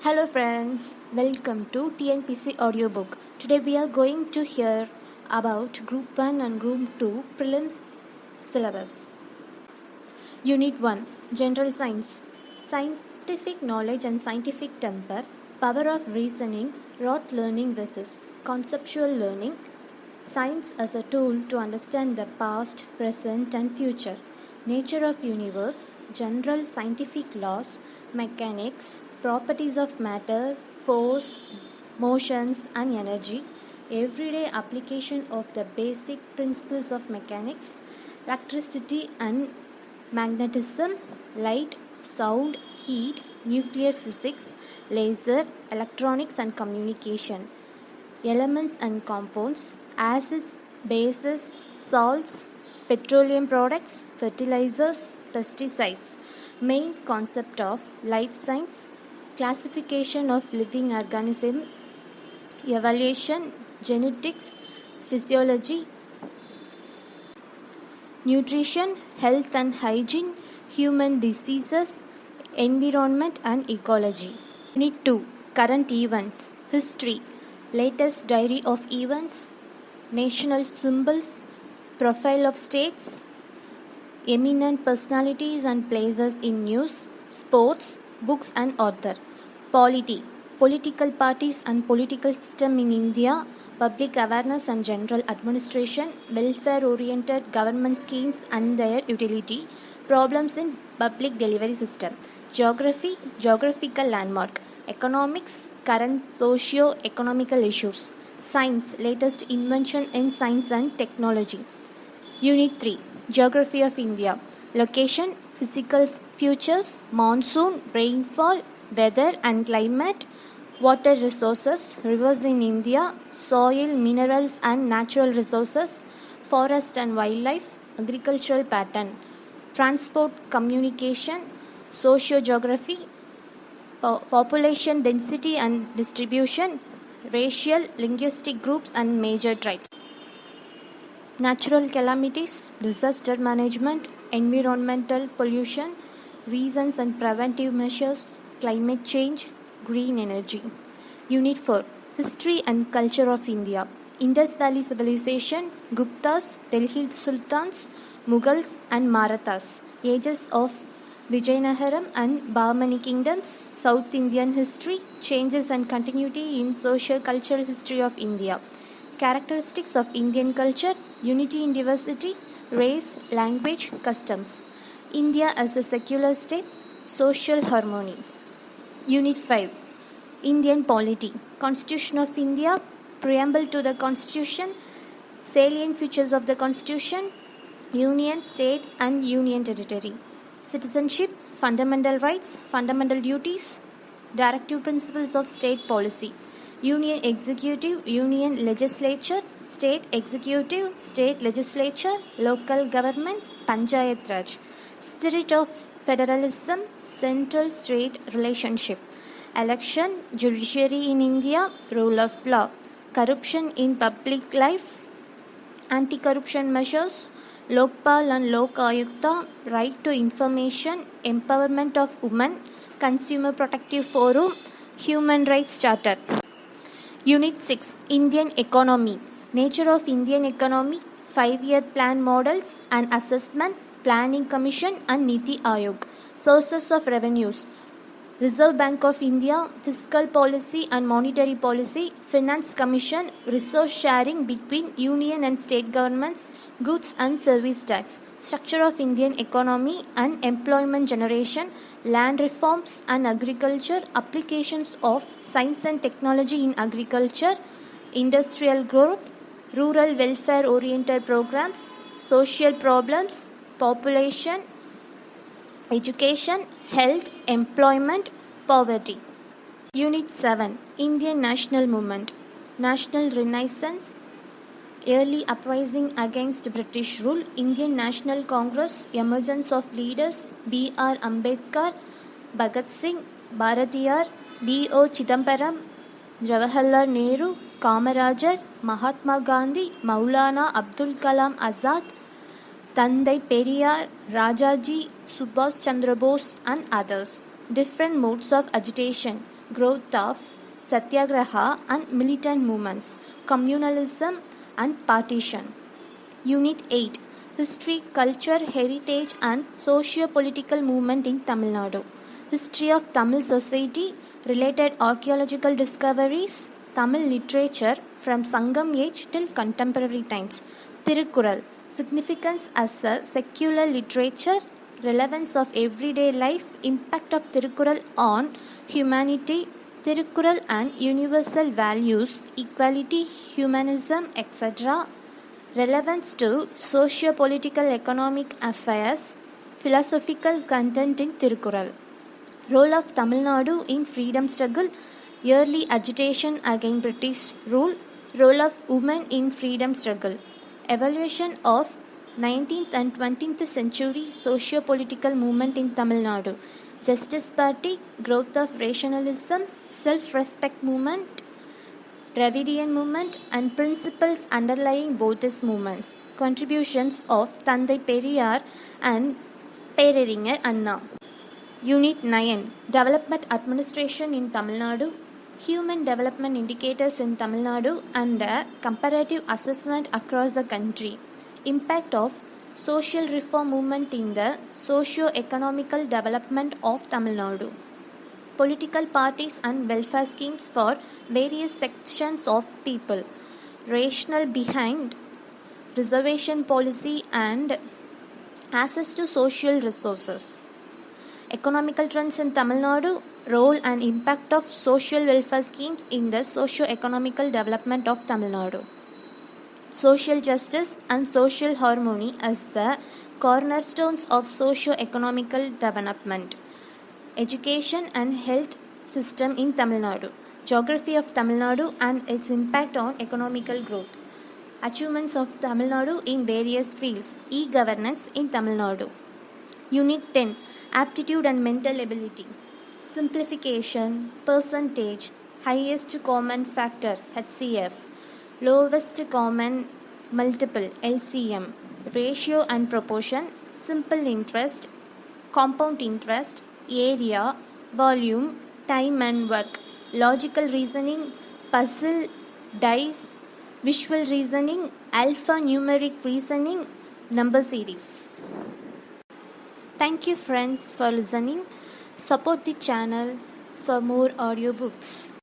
Hello friends, welcome to TNPC audiobook. Today we are going to hear about Group 1 and Group 2 prelims syllabus. Unit 1 General Science. Scientific knowledge and scientific temper, power of reasoning, rote learning versus conceptual learning, science as a tool to understand the past, present and future, nature of universe, general scientific laws, mechanics, properties of matter, force, motions and energy, everyday application of the basic principles of mechanics, electricity and magnetism, light, sound, heat, nuclear physics, laser, electronics and communication, elements and compounds, acids, bases, salts, petroleum products, fertilizers, pesticides, main concept of life science, classification of living organism, evaluation, genetics, physiology, nutrition, health and hygiene, human diseases, environment and ecology. Unit 2 Current events, history, latest diary of events, national symbols, profile of states, eminent personalities and places in news, sports, books and author. Polity, political parties and political system in India, public awareness and general administration, welfare-oriented government schemes and their utility, problems in public delivery system. Geography, geographical landmark. Economics, current socio-economical issues. Science, latest invention in science and technology. Unit 3 Geography of India. Location, physical features, monsoon, rainfall, weather and climate, water resources, rivers in India, soil, minerals and natural resources, forest and wildlife, agricultural pattern, transport, communication, socio-geography, population density and distribution, racial, linguistic groups and major tribes. Natural calamities, disaster management, environmental pollution, reasons and preventive measures, climate change, green energy. Unit 4 History and Culture of India. Indus Valley Civilization, Guptas, Delhi Sultans, Mughals and Marathas. Ages of Vijayanagaram and Bahmani kingdoms, South Indian history, changes and continuity in social cultural history of India. Characteristics of Indian culture, unity in diversity, race, language, customs. India as a secular state, social harmony. Unit 5 Indian polity, Constitution of India, preamble to the Constitution, salient features of the Constitution, union, state and union territory. Citizenship, fundamental rights, fundamental duties, directive principles of state policy. Union executive, union legislature, state executive, state legislature, local government, panchayat raj. Spirit of federalism, central state relationship. Election, judiciary in India, rule of law. Corruption in public life, anti-corruption measures, Lokpal and Lok Ayukta, right to information, empowerment of women, consumer protective forum, human rights charter. Unit 6 Indian economy, nature of Indian economy, 5-year plan models and assessment, planning commission and Niti Aayog. Sources of revenues, Reserve Bank of India, fiscal policy and monetary policy, finance commission, resource sharing between union and state governments, goods and service tax, structure of Indian economy and employment generation, land reforms and agriculture, applications of science and technology in agriculture, industrial growth, rural welfare oriented programs, social problems, population, education, health, employment, poverty. Unit 7 Indian National Movement, National Renaissance, early uprising against British rule, Indian National Congress, emergence of leaders, B.R. Ambedkar, Bhagat Singh, Bharatiyar, B.O. Chidambaram, Jawaharlal Nehru, Kamarajar, Mahatma Gandhi, Maulana Abdul Kalam Azad, Tandai Periyar, Rajaji, Subhash Chandra Bose and others. different modes of agitation, growth of satyagraha and militant movements, communalism and partition. Unit 8 History, Culture, Heritage and Socio-Political Movement in Tamil Nadu. History of Tamil Society, Related Archaeological Discoveries, Tamil Literature from Sangam Age till Contemporary Times. Tirukkural, Significance as a Secular Literature, Relevance of Everyday Life, Impact of Tirukkural on Humanity, Tirukkural and Universal Values, Equality, Humanism, etc. Relevance to socio-political economic affairs, philosophical content in Tirukkural. Role of Tamil Nadu in freedom struggle, early agitation against British rule, role of women in freedom struggle. Evaluation of 19th and 20th century socio-political movement in Tamil Nadu. Justice Party, growth of rationalism, self-respect movement, Dravidian movement and principles underlying both these movements. Contributions of Thandai Periyar and Peraringer Anna. Unit 9 Development Administration in Tamil Nadu, Human Development Indicators in Tamil Nadu and a comparative assessment across the country. Impact of social reform movement in the socio-economical development of Tamil Nadu. Political parties and welfare schemes for various sections of people. Rationale behind reservation policy and access to social resources. Economical trends in Tamil Nadu, role and impact of social welfare schemes in the socio-economical development of Tamil Nadu. Social justice and social harmony as the cornerstones of socio-economical development. Education and health system in Tamil Nadu. Geography of Tamil Nadu and its impact on economical growth. Achievements of Tamil Nadu in various fields. E-governance in Tamil Nadu. Unit 10 Aptitude and mental ability. Simplification, percentage, highest common factor HCF, lowest common multiple LCM, ratio and proportion, simple interest, compound interest, area, volume, time and work, logical reasoning, puzzle, dice, visual reasoning, alphanumeric reasoning, number series. Thank you friends for listening. Support the channel for more audiobooks.